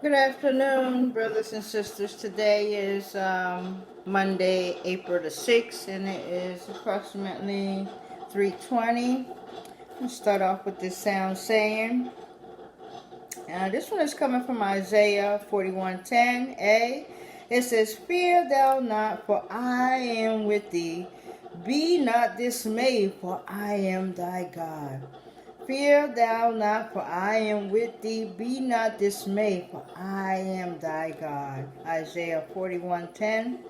Good afternoon, brothers and sisters. Today is Monday, April the 6th, and it is approximately 3:20. Let's start off with this sound saying. This one is coming from Isaiah 41:10a. It says, "Fear thou not, for I am with thee. Be not dismayed, for I am thy God. Fear thou not, for I am with thee. Be not dismayed, for I am thy God." Isaiah 41:10.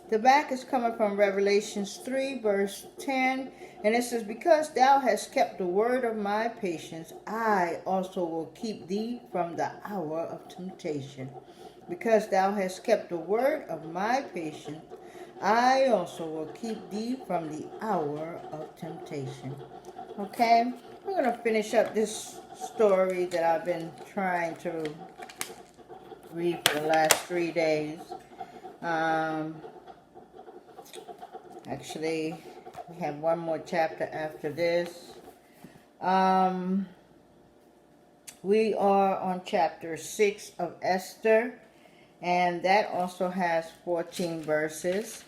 The back is coming from Revelations 3, verse 10. And it says, "Because thou hast kept the word of my patience, I also will keep thee from the hour of temptation. Because thou hast kept the word of my patience, I also will keep thee from the hour of temptation." Okay, we're going to finish up this story that I've been trying to read for the last 3 days. Actually, we have one more chapter after this. We are on chapter 6 of Esther, and that also has 14 verses.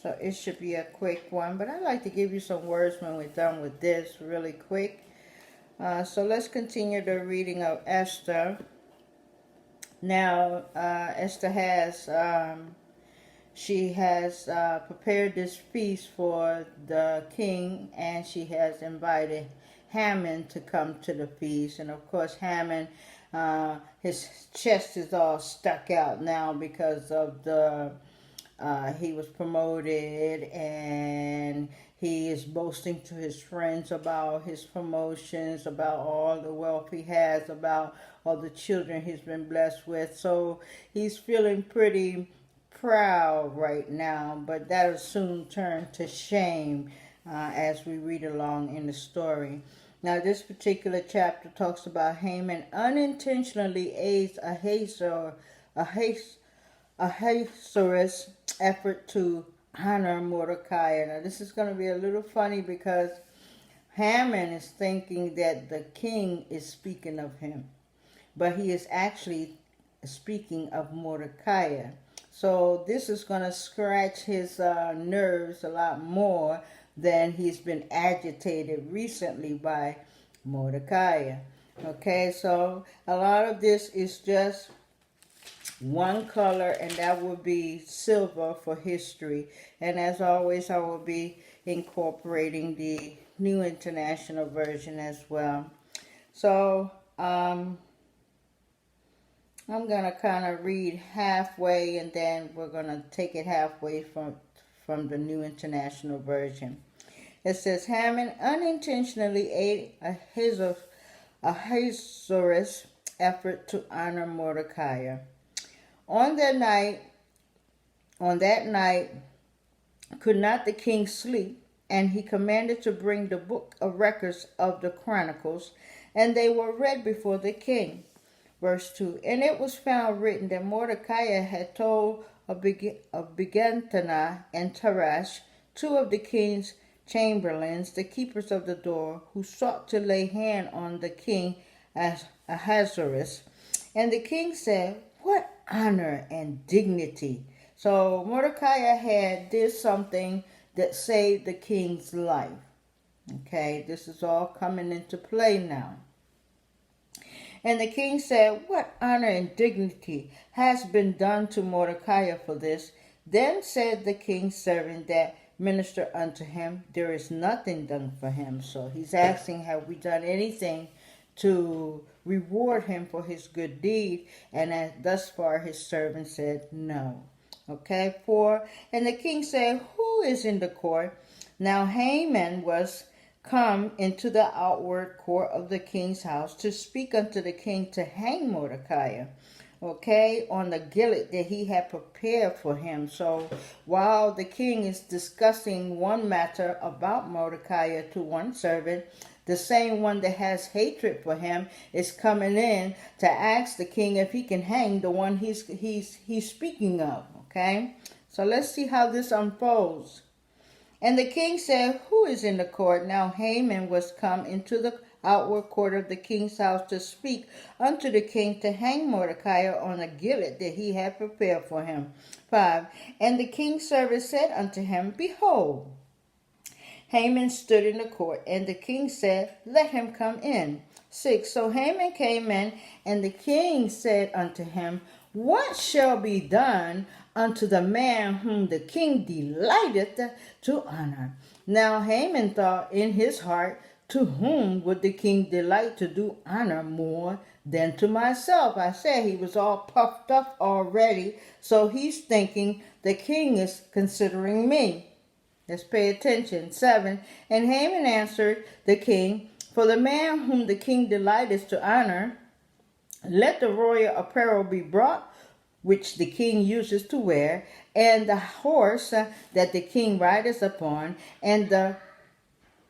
So it should be a quick one, but I'd like to give you some words when we're done with this really quick. So let's continue the reading of Esther. Now, Esther has she has prepared this feast for the king, and she has invited Haman to come to the feast. And of course, Haman, his chest is all stuck out now because of the he was promoted, and he is boasting to his friends about his promotions, about all the wealth he has, about all the children he's been blessed with. So he's feeling pretty proud right now, but that'll soon turn to shame as we read along in the story. Now, this particular chapter talks about Haman unintentionally aids Ahasuerus' effort to honor Mordecai. Now, this is going to be a little funny because Haman is thinking that the king is speaking of him, but he is actually speaking of Mordecai. So this is going to scratch his nerves a lot more than he's been agitated recently by Mordecai. Okay, so a lot of this is just one color, and that will be silver for history. And as always, I will be incorporating the New International Version as well. So I'm going to kind of read halfway, and then we're going to take it halfway from the New International Version. It says, "Haman unintentionally ate Ahasuerus' effort to honor Mordecai. On that night, could not the king sleep, and he commanded to bring the book of records of the Chronicles, and they were read before the king." Verse 2, "And it was found written that Mordecai had told of Bigthana and Teresh, two of the king's chamberlains, the keepers of the door, who sought to lay hand on the king Ahasuerus. And the king said, 'What honor and dignity!'" So Mordecai did something that saved the king's life. Okay, this is all coming into play now. "And the king said, 'What honor and dignity has been done to Mordecai for this?' Then said the king's servant that ministered unto him, 'There is nothing done for him.'" So he's asking, have we done anything to reward him for his good deed? And thus far his servant said no. Okay, 4, "And the king said, 'Who is in the court?' Now Haman was come into the outward court of the king's house to speak unto the king to hang Mordecai, okay, on the gibbet that he had prepared for him. So while the king is discussing one matter about Mordecai to one servant, the same one that has hatred for him is coming in to ask the king if he can hang the one he's speaking of. Okay, so let's see how this unfolds. "And the king said, 'Who is in the court?' Now Haman was come into the outward court of the king's house to speak unto the king to hang Mordecai on a gibbet that he had prepared for him. 5. And the king's servant said unto him, Behold, Haman stood in the court, and the king said, Let him come in. 6. So Haman came in, and the king said unto him, What shall be done unto the man whom the king delighteth to honor? Now Haman thought in his heart, To whom would the king delight to do honor more than to myself? I said he was all puffed up already, so he's thinking the king is considering me. Let's pay attention. 7. And Haman answered the king, For the man whom the king delighteth to honor, let the royal apparel be brought, which the king uses to wear, and the horse that the king rideth upon, and the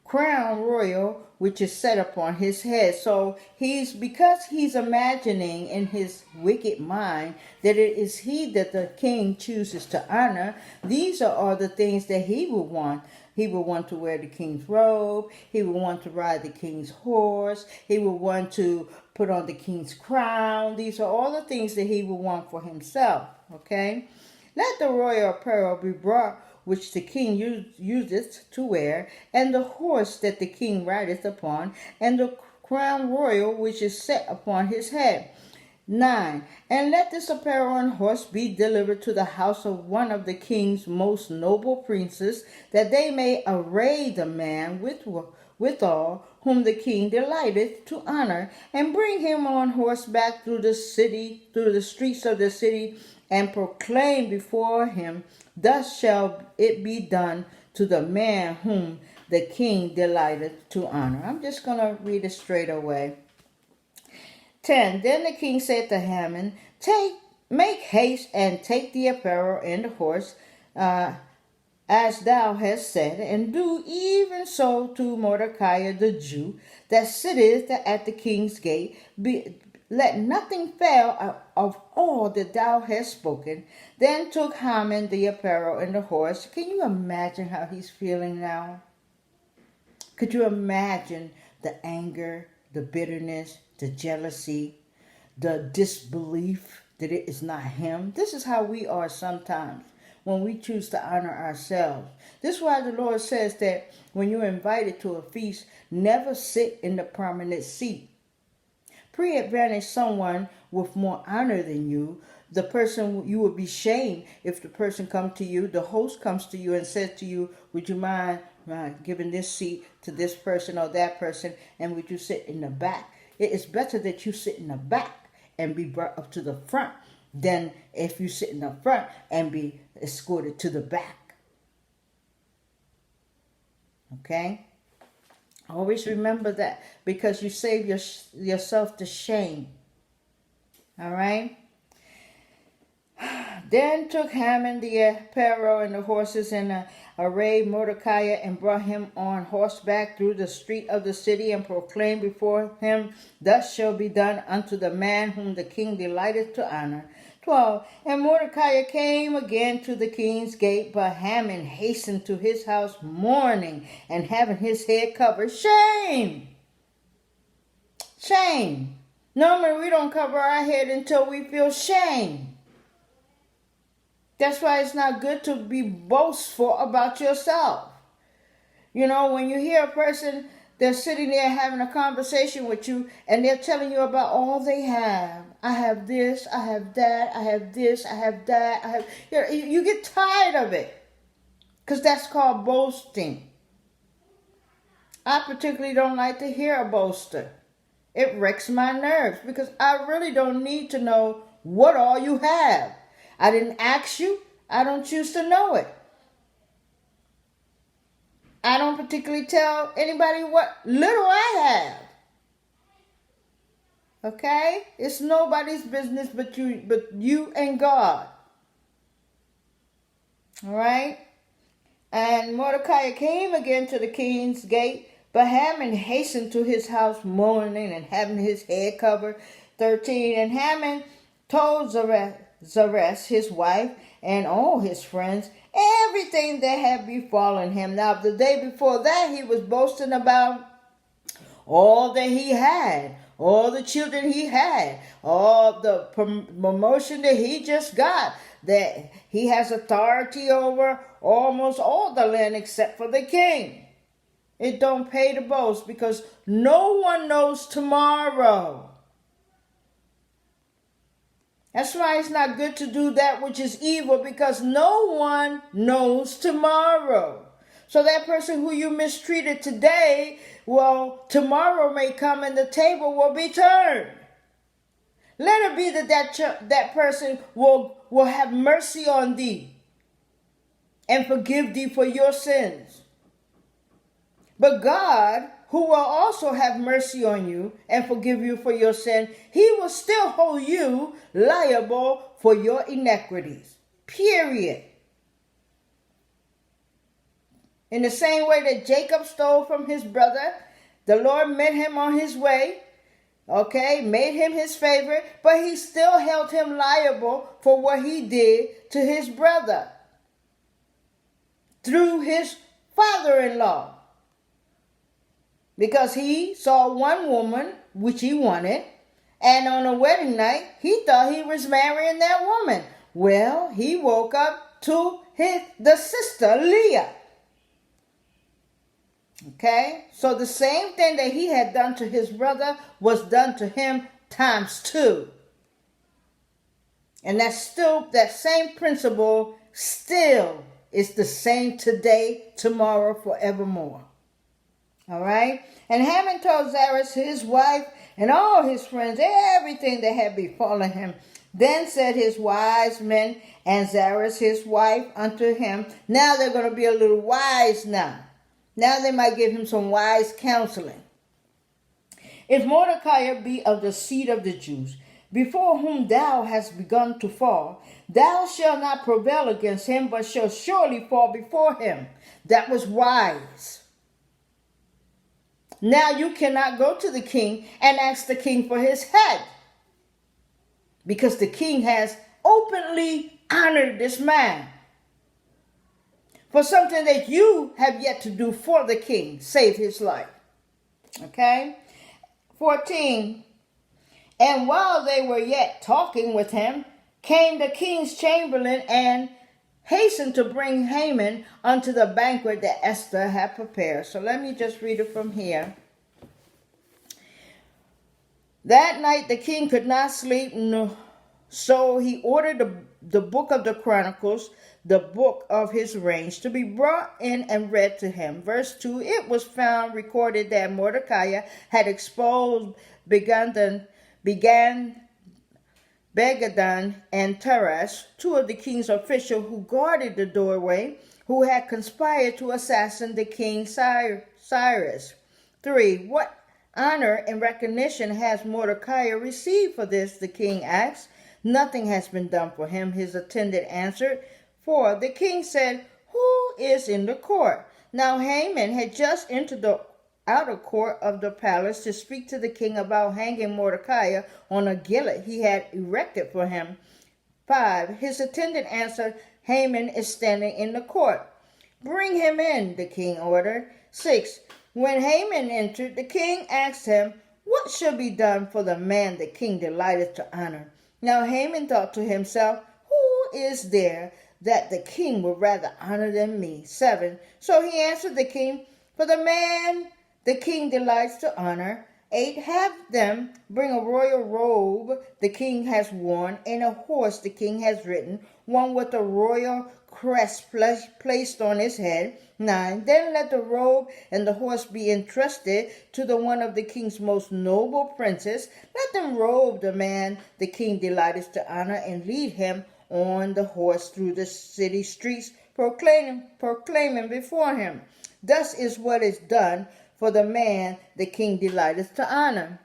crown royal which is set upon his head. So because he's imagining in his wicked mind that it is he that the king chooses to honor, these are all the things that he would want. He would want to wear the king's robe. He would want to ride the king's horse. He would want to put on the king's crown. These are all the things that he would want for himself. Okay? Let the royal apparel be brought, which the king useth to wear, and the horse that the king rideth upon, and the crown royal which is set upon his head. 9. And let this apparel and horse be delivered to the house of one of the king's most noble princes, that they may array the man withal, whom the king delighteth to honor, and bring him on horseback through the streets of the city, and proclaim before him, Thus shall it be done to the man whom the king delighteth to honor. I'm just going to read it straight away. 10. Then the king said to Haman, Make haste and take the apparel and the horse, as thou hast said, and do even so to Mordecai the Jew, that sitteth at the king's gate. Let nothing fail of all that thou hast spoken. Then took Haman the apparel and the horse. Can you imagine how he's feeling now? Could you imagine the anger, the bitterness, the jealousy, the disbelief that it is not him? This is how we are sometimes when we choose to honor ourselves. This is why the Lord says that when you're invited to a feast, never sit in the prominent seat. Pre-advantage someone with more honor than you. The person, you would be shamed if the person comes to you, the host comes to you and says to you, Would you mind giving this seat to this person or that person, and would you sit in the back? It is better that you sit in the back and be brought up to the front than if you sit in the front and be escorted to the back. Okay? Always remember that, because you save yourself the shame. All right? Then took Haman the apparel and the horses, and arrayed Mordecai, and brought him on horseback through the street of the city, and proclaimed before him, Thus shall be done unto the man whom the king delighteth to honor. 12. And Mordecai came again to the king's gate, but Haman hastened to his house mourning, and having his head covered. Shame! Shame! Normally we don't cover our head until we feel shame. That's why it's not good to be boastful about yourself. You know, when you hear a person, they're sitting there having a conversation with you, and they're telling you about all they have. I have this, I have that, I have this, I have that. You get tired of it, because that's called boasting. I particularly don't like to hear a boaster. It wrecks my nerves, because I really don't need to know what all you have. I didn't ask you. I don't choose to know it. I don't particularly tell anybody what little I have. Okay? It's nobody's business but you and God. All right? And Mordecai came again to the king's gate, but Haman hastened to his house mourning and having his head covered. 13. And Haman told Zeresh, his wife, and all his friends, everything that had befallen him. Now, the day before that, he was boasting about all that he had, all the children he had, all the promotion that he just got, that he has authority over almost all the land except for the king. It don't pay to boast because no one knows tomorrow. That's why it's not good to do that which is evil, because no one knows tomorrow. So that person who you mistreated today, well, tomorrow may come and the table will be turned. Let it be that person will have mercy on thee and forgive thee for your sins. But God, who will also have mercy on you and forgive you for your sin, he will still hold you liable for your iniquities. Period. In the same way that Jacob stole from his brother, the Lord met him on his way, made him his favorite, but he still held him liable for what he did to his brother through his father-in-law. Because he saw one woman, which he wanted, and on a wedding night, he thought he was marrying that woman. Well, he woke up to the sister, Leah. Okay? So the same thing that he had done to his brother was done to him times 2. And that same principle still is the same today, tomorrow, forevermore. All right? And Haman told Zeresh, his wife, and all his friends, everything that had befallen him. Then said his wise men and Zeresh, his wife, unto him. Now they're going to be a little wise now. Now they might give him some wise counseling. If Mordecai be of the seed of the Jews, before whom thou hast begun to fall, thou shalt not prevail against him, but shalt surely fall before him. That was wise. Now you cannot go to the king and ask the king for his head, because the king has openly honored this man for something that you have yet to do for the king, save his life. Okay? 14. And while they were yet talking with him, came the king's chamberlain and hastened to bring Haman unto the banquet that Esther had prepared. So let me just read it from here. That night the king could not sleep, so he ordered the book of the Chronicles, the book of his reigns, to be brought in and read to him. Verse 2, it was found recorded that Mordecai had exposed Begadan, and Teresh, 2 of the king's officials who guarded the doorway, who had conspired to assassinate the king Cyrus. 3. What honor and recognition has Mordecai received for this? The king asked. Nothing has been done for him, his attendant answered. 4. The king said, who is in the court? Now Haman had just entered the outer court of the palace to speak to the king about hanging Mordecai on a gibbet he had erected for him. 5. His attendant answered, Haman is standing in the court. Bring him in, the king ordered. 6. When Haman entered, the king asked him, what shall be done for the man the king delighteth to honor? Now Haman thought to himself, who is there that the king would rather honor than me? 7. So he answered the king, for the man the king delights to honor. 8. Have them bring a royal robe the king has worn, and a horse the king has ridden, one with a royal crest placed on his head. 9. Then let the robe and the horse be entrusted to the one of the king's most noble princes. Let them robe the man the king delighteth to honor, and lead him on the horse through the city streets, proclaiming before him, thus is what is done for the man the king delighteth to honor.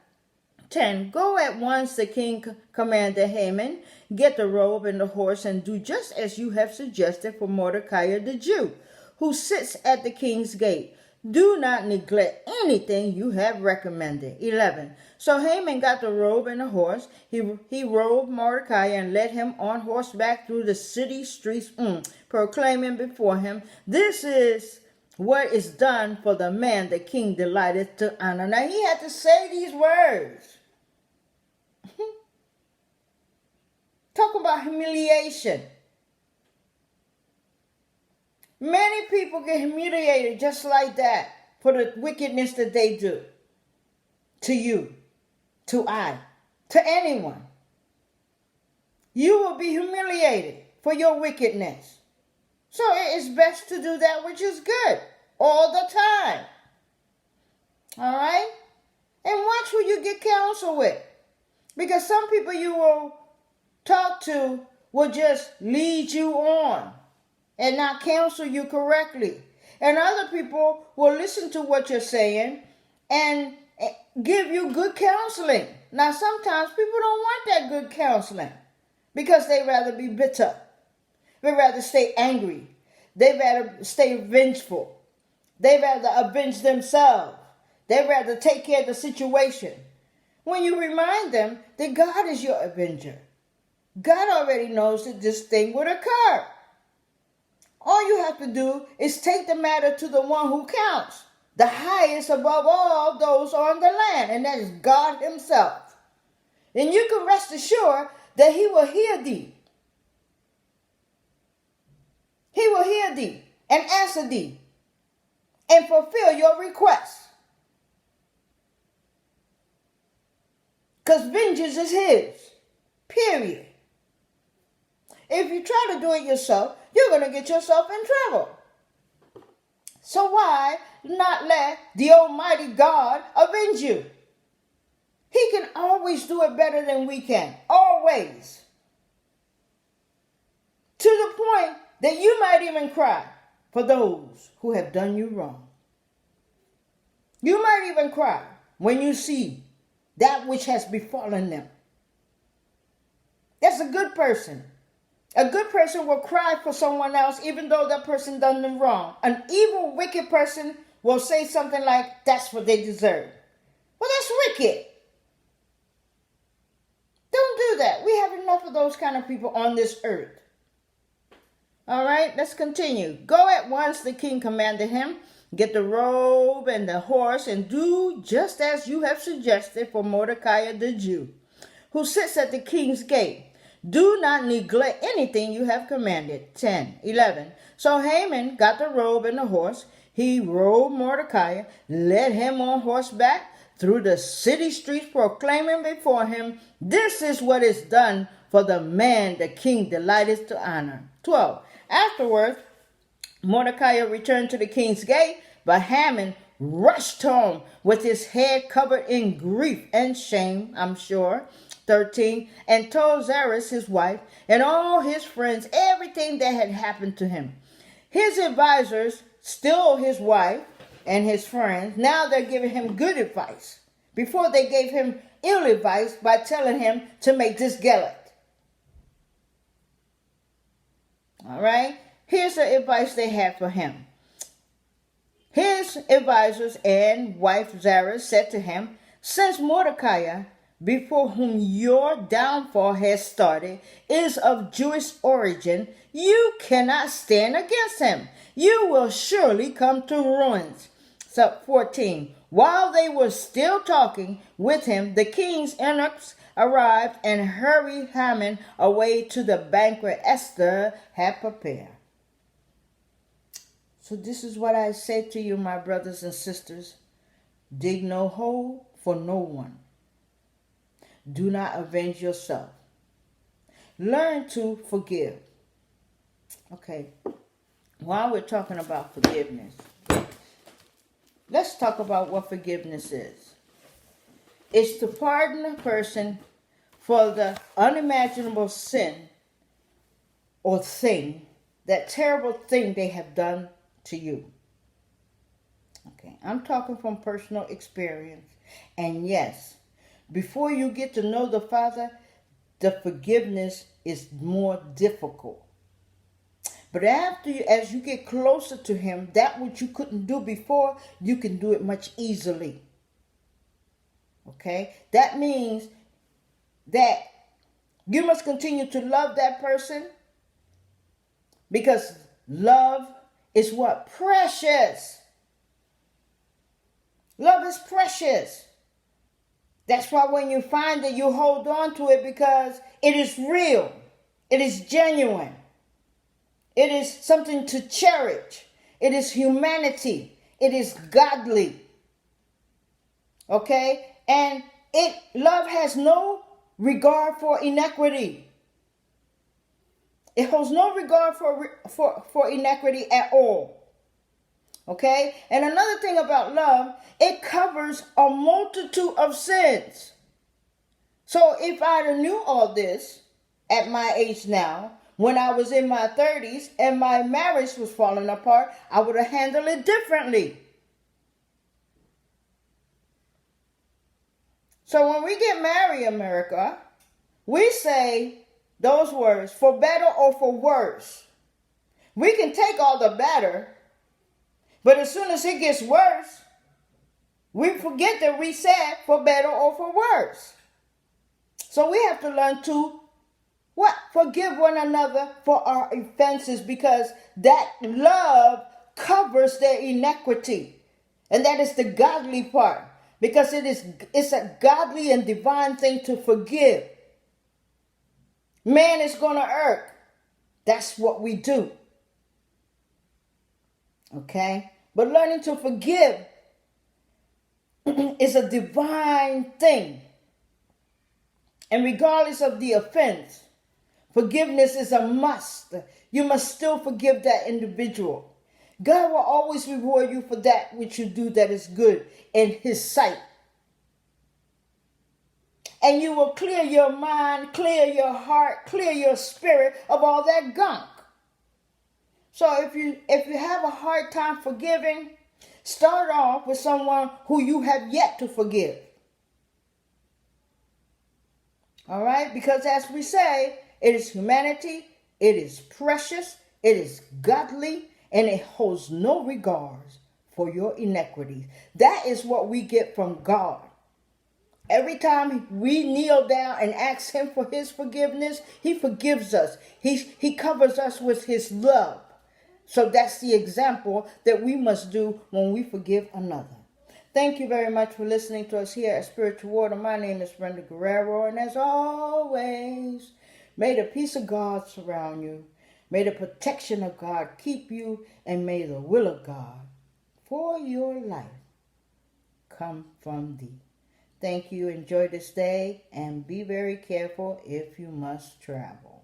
10. Go at once, the king commanded Haman, get the robe and the horse, and do just as you have suggested for Mordecai the Jew, who sits at the king's gate. Do not neglect anything you have recommended. 11. So Haman got the robe and the horse. He robed Mordecai and led him on horseback through the city streets, proclaiming before him, this is what is done for the man the king delighteth to honor. Now he had to say these words. Talk about humiliation. Many people get humiliated just like that for the wickedness that they do to you, to I, to anyone. You will be humiliated for your wickedness. So it is best to do that which is good all the time. All right? And watch who you get counsel with. Because some people you will talk to will just lead you on and not counsel you correctly. And other people will listen to what you're saying and give you good counseling. Now, sometimes people don't want that good counseling because they rather be bitter. They rather stay angry. They rather stay vengeful. They rather avenge themselves. They rather take care of the situation. When you remind them that God is your avenger, God already knows that this thing would occur. All you have to do is take the matter to the one who counts, the highest above all those on the land, and that is God himself. And you can rest assured that he will hear thee. He will hear thee and answer thee and fulfill your requests. Because vengeance is his. Period. If you try to do it yourself, you're going to get yourself in trouble. So why not let the Almighty God avenge you? He can always do it better than we can. Always. To the point that you might even cry for those who have done you wrong. You might even cry when you see that which has befallen them. That's a good person. A good person will cry for someone else even though that person done them wrong. An evil, wicked person will say something like, that's what they deserve. Well, that's wicked. Don't do that. We have enough of those kind of people on this earth. All right, let's continue. Go at once, the king commanded him. Get the robe and the horse and do just as you have suggested for Mordecai the Jew, who sits at the king's gate. Do not neglect anything you have commanded. 10, 11. So Haman got the robe and the horse. He rode Mordecai, led him on horseback through the city streets, proclaiming before him, this is what is done for the man the king delighteth to honor. 12. Afterwards, Mordecai returned to the king's gate, but Haman rushed home with his head covered in grief and shame, I'm sure. 13. And told Zeresh, his wife, and all his friends everything that had happened to him. His advisors, still his wife and his friends, now they're giving him good advice. Before they gave him ill advice by telling him to make this gallant. All right? Here's the advice they had for him. His advisors and wife Zeresh said to him, since Mordecai, before whom your downfall has started, is of Jewish origin, you cannot stand against him. You will surely come to ruins. So 14. While they were still talking with him, the king's eunuchs arrived and hurried Haman away to the banquet Esther had prepared. So this is what I say to you, my brothers and sisters. Dig no hole for no one. Do not avenge yourself. Learn to forgive. Okay, while we're talking about forgiveness, let's talk about what forgiveness is. It's to pardon a person for the unimaginable sin or thing, that terrible thing they have done to you. Okay, I'm talking from personal experience. And yes, before you get to know the Father, the forgiveness is more difficult. But as you get closer to him, that which you couldn't do before, you can do it much easily. Okay? That means that you must continue to love that person, because love is what? Precious. Love is precious. That's why when you find it, you hold on to it because it is real. It is genuine. It is something to cherish. It is humanity. It is godly. Okay? And love has no regard for inequity. It holds no regard for inequity at all. Okay? And another thing about love, it covers a multitude of sins. So if I knew all this at my age now, when I was in my 30s and my marriage was falling apart, I would have handled it differently. So when we get married, America, we say those words, for better or for worse. We can take all the better, but as soon as it gets worse, we forget that we said for better or for worse. So we have to learn to what? Forgive one another for our offenses, because that love covers their iniquity. And that is the godly part, because it's a godly and divine thing to forgive. Man is going to irk. That's what we do. Okay? But learning to forgive is a divine thing. And regardless of the offense, forgiveness is a must. You must still forgive that individual. God will always reward you for that which you do that is good in His sight. And you will clear your mind, clear your heart, clear your spirit of all that gunk. So if you have a hard time forgiving, start off with someone who you have yet to forgive. All right? Because as we say, it is humanity, it is precious, it is godly, and it holds no regards for your iniquities. That is what we get from God. Every time we kneel down and ask Him for His forgiveness, He forgives us. He covers us with His love. So that's the example that we must do when we forgive another. Thank you very much for listening to us here at Spiritual Water. My name is Brenda Guerrero, and as always, may the peace of God surround you. May the protection of God keep you, and may the will of God for your life come from thee. Thank you. Enjoy this day, and be very careful if you must travel.